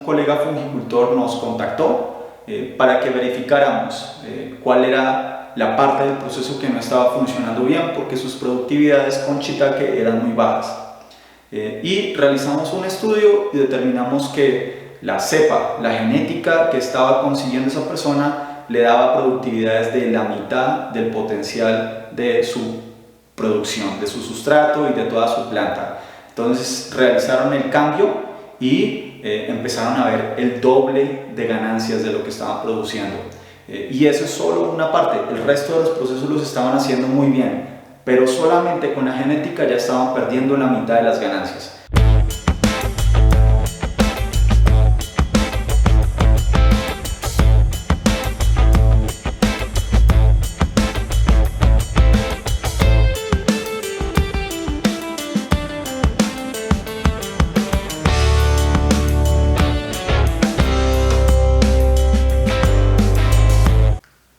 Un colega fungicultor nos contactó para que verificáramos cuál era la parte del proceso que no estaba funcionando bien, porque sus productividades con shiitake eran muy bajas. Y realizamos un estudio y determinamos que la cepa, la genética que estaba consiguiendo esa persona, le daba productividades de la mitad del potencial de su producción, de su sustrato y de toda su planta. Entonces realizaron el cambio y empezaron a ver el doble de ganancias de lo que estaban produciendo. Y eso es solo una parte, el resto de los procesos los estaban haciendo muy bien, pero solamente con la genética ya estaban perdiendo la mitad de las ganancias.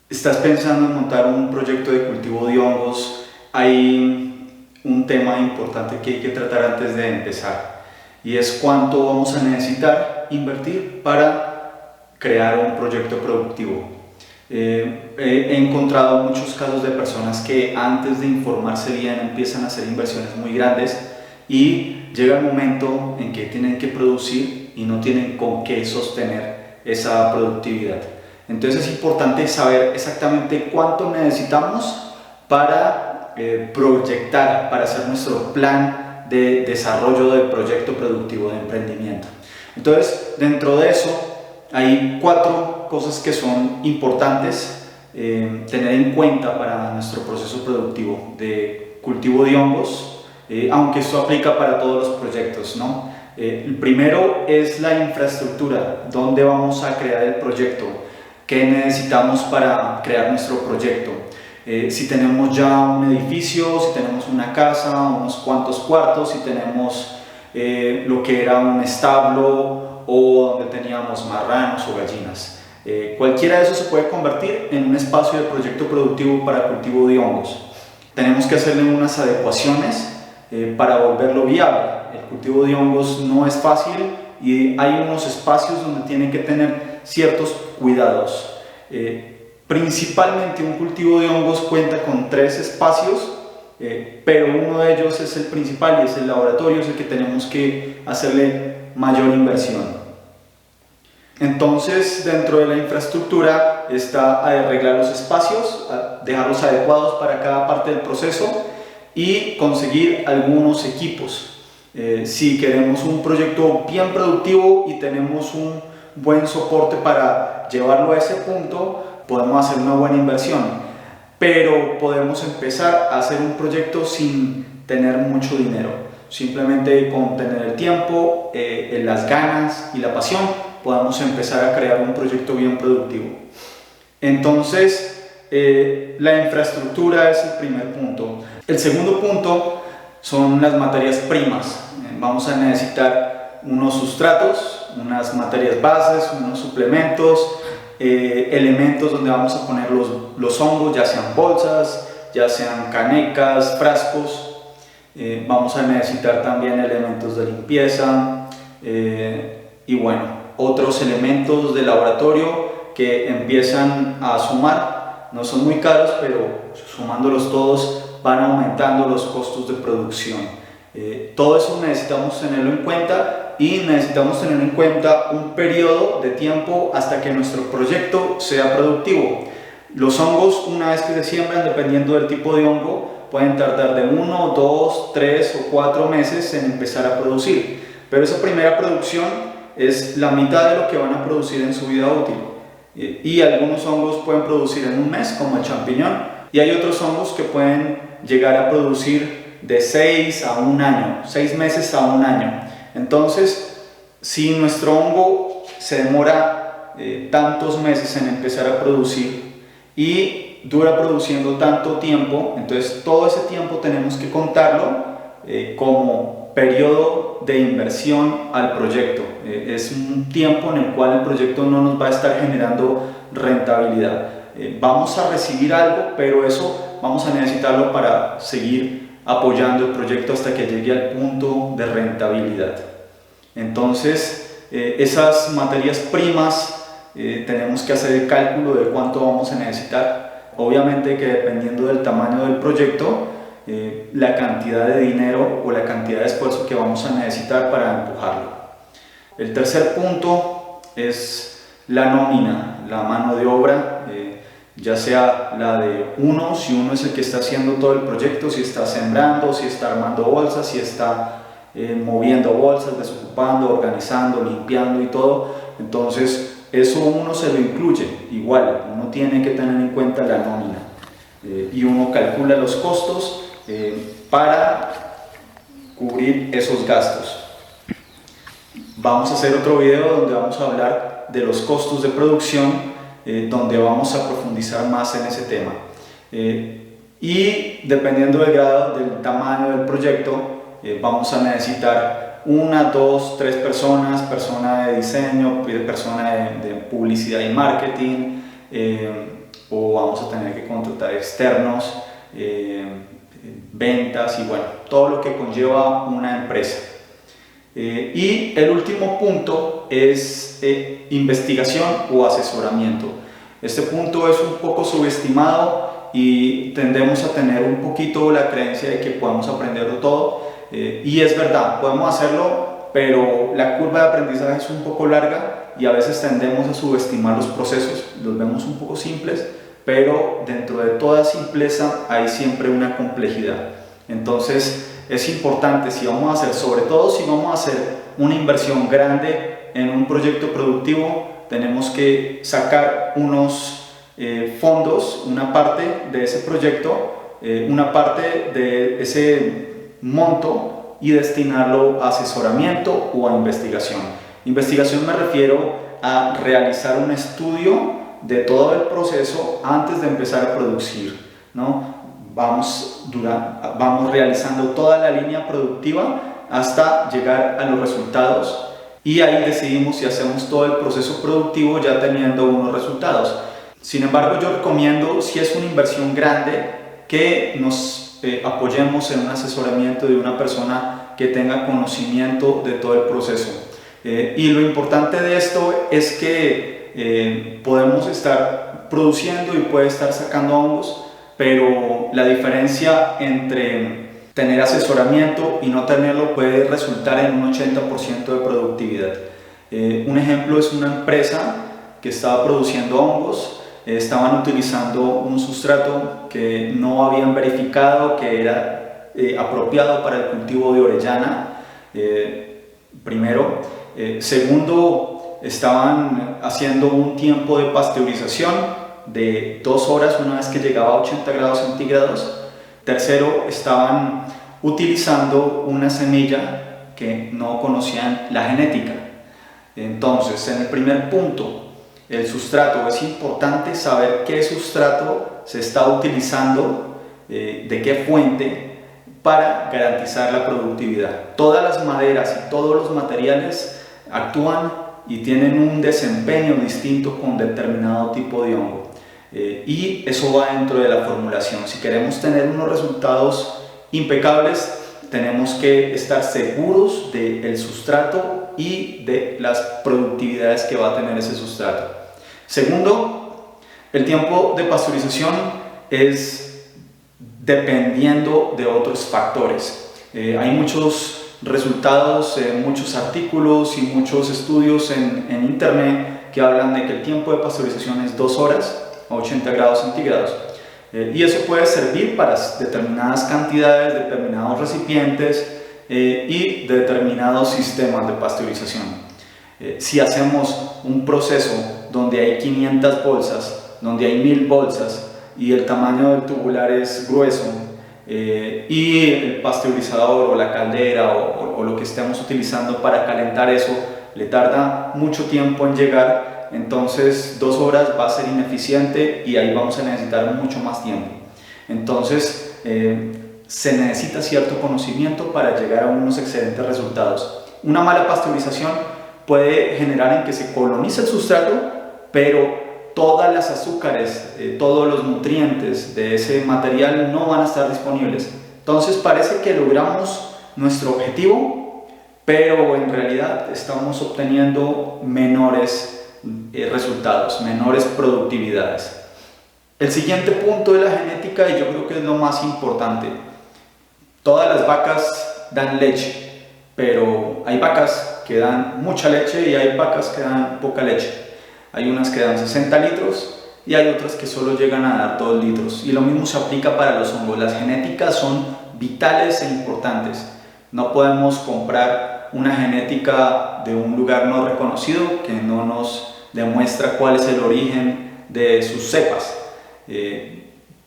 Estás pensando en montar un proyecto de cultivo de hongos, hay un tema importante que hay que tratar antes de empezar, y es cuánto vamos a necesitar invertir para crear un proyecto productivo. He encontrado muchos casos de personas que antes de informarse bien empiezan a hacer inversiones muy grandes y llega el momento en que tienen que producir y no tienen con qué sostener esa productividad. Entonces es importante saber exactamente cuánto necesitamos para proyectar, para hacer nuestro plan de desarrollo del proyecto productivo de emprendimiento. Entonces, dentro de eso hay 4 cosas que son importantes tener en cuenta para nuestro proceso productivo de cultivo de hongos, aunque esto aplica para todos los proyectos, ¿no? El primero es la infraestructura, dónde vamos a crear el proyecto. ¿Qué necesitamos para crear nuestro proyecto? Si tenemos ya un edificio, si tenemos una casa, unos cuantos cuartos, si tenemos lo que era un establo o donde teníamos marranos o gallinas. Cualquiera de esos se puede convertir en un espacio de proyecto productivo para cultivo de hongos. Tenemos que hacerle unas adecuaciones para volverlo viable. El cultivo de hongos no es fácil y hay unos espacios donde tienen que tener ciertos cuidados. Principalmente un cultivo de hongos cuenta con 3 espacios, pero uno de ellos es el principal y es el laboratorio, es el que tenemos que hacerle mayor inversión. Entonces, dentro de la infraestructura está arreglar los espacios, dejarlos adecuados para cada parte del proceso y conseguir algunos equipos. Si queremos un proyecto bien productivo y tenemos un buen soporte para llevarlo a ese punto, podemos hacer una buena inversión, pero podemos empezar a hacer un proyecto sin tener mucho dinero, simplemente con tener el tiempo, las ganas y la pasión podemos empezar a crear un proyecto bien productivo. Entonces la infraestructura es el primer punto. El segundo punto son las materias primas. Vamos a necesitar unos sustratos, unas materias bases, unos suplementos, elementos donde vamos a poner los hongos, ya sean bolsas, ya sean canecas, frascos. Vamos a necesitar también elementos de limpieza y bueno, otros elementos de laboratorio que empiezan a sumar. No son muy caros, pero sumándolos todos van aumentando los costos de producción. Todo eso necesitamos tenerlo en cuenta y necesitamos tener en cuenta un periodo de tiempo hasta que nuestro proyecto sea productivo. Los hongos, una vez que se siembran, dependiendo del tipo de hongo, pueden tardar de 1, 2, 3 o 4 meses en empezar a producir, pero esa primera producción es la mitad de lo que van a producir en su vida útil. Y algunos hongos pueden producir en un mes, como el champiñón, y hay otros hongos que pueden llegar a producir de 6 a 1 año, 6 meses a 1 año. Entonces, si nuestro hongo se demora tantos meses en empezar a producir y dura produciendo tanto tiempo, entonces todo ese tiempo tenemos que contarlo como periodo de inversión al proyecto. Es un tiempo en el cual el proyecto no nos va a estar generando rentabilidad. Vamos a recibir algo, pero eso vamos a necesitarlo para seguir apoyando el proyecto hasta que llegue al punto de rentabilidad. Entonces, Esas materias primas tenemos que hacer el cálculo de cuánto vamos a necesitar. Obviamente que dependiendo del tamaño del proyecto, la cantidad de dinero o la cantidad de esfuerzo que vamos a necesitar para empujarlo. El tercer punto es la nómina, la mano de obra, ya sea la de uno, si uno es el que está haciendo todo el proyecto, si está sembrando, si está armando bolsas, si está moviendo bolsas, desocupando, organizando, limpiando y todo. Entonces eso uno se lo incluye, igual, uno tiene que tener en cuenta la nómina y uno calcula los costos para cubrir esos gastos. Vamos a hacer otro video donde vamos a hablar de los costos de producción, donde vamos a profundizar más en ese tema. Y dependiendo del grado, del tamaño del proyecto, vamos a necesitar 1, 2, 3 personas, persona de diseño, persona de publicidad y marketing, o vamos a tener que contratar externos, ventas y bueno, todo lo que conlleva una empresa. Y el último punto es investigación o asesoramiento. Este punto es un poco subestimado y tendemos a tener un poquito la creencia de que podemos aprenderlo todo, y es verdad, podemos hacerlo, pero la curva de aprendizaje es un poco larga y a veces tendemos a subestimar los procesos, los vemos un poco simples, pero dentro de toda simpleza hay siempre una complejidad. Entonces es importante, si vamos a hacer, sobre todo si vamos a hacer una inversión grande en un proyecto productivo, tenemos que sacar unos fondos, una parte de ese proyecto, una parte de ese monto y destinarlo a asesoramiento o a investigación. Investigación me refiero a realizar un estudio de todo el proceso antes de empezar a producir, ¿no? Vamos realizando toda la línea productiva hasta llegar a los resultados y ahí decidimos si hacemos todo el proceso productivo ya teniendo unos resultados. Sin embargo, yo recomiendo, si es una inversión grande, que nos apoyemos en un asesoramiento de una persona que tenga conocimiento de todo el proceso. Y lo importante de esto es que podemos estar produciendo y puede estar sacando hongos, pero la diferencia entre tener asesoramiento y no tenerlo puede resultar en un 80% de productividad. Un ejemplo es una empresa que estaba produciendo hongos, estaban utilizando un sustrato que no habían verificado que era apropiado para el cultivo de orellana, primero. Segundo, estaban haciendo un tiempo de pasteurización de 2 horas una vez que llegaba a 80 grados centígrados. Tercero, estaban utilizando una semilla que no conocían la genética. Entonces, en el primer punto, el sustrato, es importante saber qué sustrato se está utilizando, de qué fuente, para garantizar la productividad. Todas las maderas y todos los materiales actúan y tienen un desempeño distinto con determinado tipo de hongo. Y eso va dentro de la formulación. Si queremos tener unos resultados impecables, tenemos que estar seguros del sustrato y de las productividades que va a tener ese sustrato. Segundo, el tiempo de pasteurización es dependiendo de otros factores. Hay muchos resultados, muchos artículos y muchos estudios en internet que hablan de que el tiempo de pasteurización es 2 horas a 80 grados centígrados. Y eso puede servir para determinadas cantidades, determinados recipientes y determinados sistemas de pasteurización. Si hacemos un proceso donde hay 500 bolsas, donde hay 1000 bolsas y el tamaño del tubular es grueso, y el pasteurizador o la caldera o lo que estemos utilizando para calentar eso le tarda mucho tiempo en llegar, entonces 2 horas va a ser ineficiente y ahí vamos a necesitar mucho más tiempo. Entonces se necesita cierto conocimiento para llegar a unos excelentes resultados. Una mala pasteurización puede generar en que se colonice el sustrato, pero todas las azúcares, todos los nutrientes de ese material no van a estar disponibles. Entonces parece que logramos nuestro objetivo, pero en realidad estamos obteniendo menores resultados, menores productividades. El siguiente punto de la genética, y yo creo que es lo más importante: todas las vacas dan leche, pero hay vacas que dan mucha leche y hay vacas que dan poca leche. Hay unas que dan 60 litros y hay otras que solo llegan a dar 2 litros. Y lo mismo se aplica para los hongos. Las genéticas son vitales e importantes. No podemos comprar una genética de un lugar no reconocido que no nos demuestra cuál es el origen de sus cepas.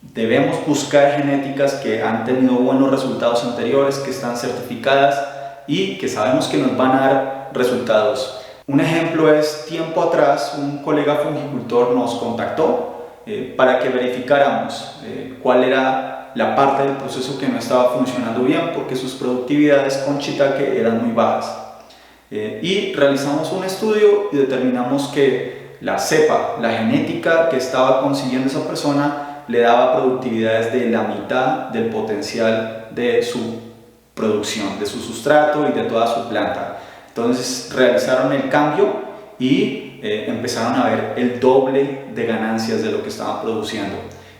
Debemos buscar genéticas que han tenido buenos resultados anteriores, que están certificadas y que sabemos que nos van a dar resultados. Un ejemplo es, tiempo atrás, un colega fungicultor nos contactó para que verificáramos cuál era la parte del proceso que no estaba funcionando bien, porque sus productividades con shiitake eran muy bajas. Y realizamos un estudio y determinamos que la cepa, la genética que estaba consiguiendo esa persona, le daba productividades de la mitad del potencial de su producción, de su sustrato y de toda su planta. Entonces realizaron el cambio y empezaron a ver el doble de ganancias de lo que estaban produciendo.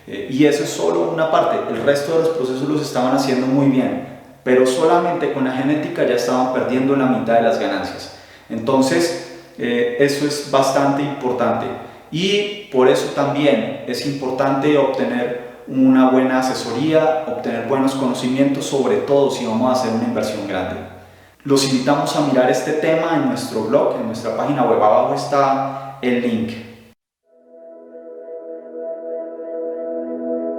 Y eso es solo una parte. El resto de los procesos los estaban haciendo muy bien, pero solamente con la genética ya estaban perdiendo la mitad de las ganancias. Entonces eso es bastante importante, y por eso también es importante obtener una buena asesoría, obtener buenos conocimientos, sobre todo si vamos a hacer una inversión grande. Los invitamos a mirar este tema en nuestro blog, en nuestra página web. Abajo está el link.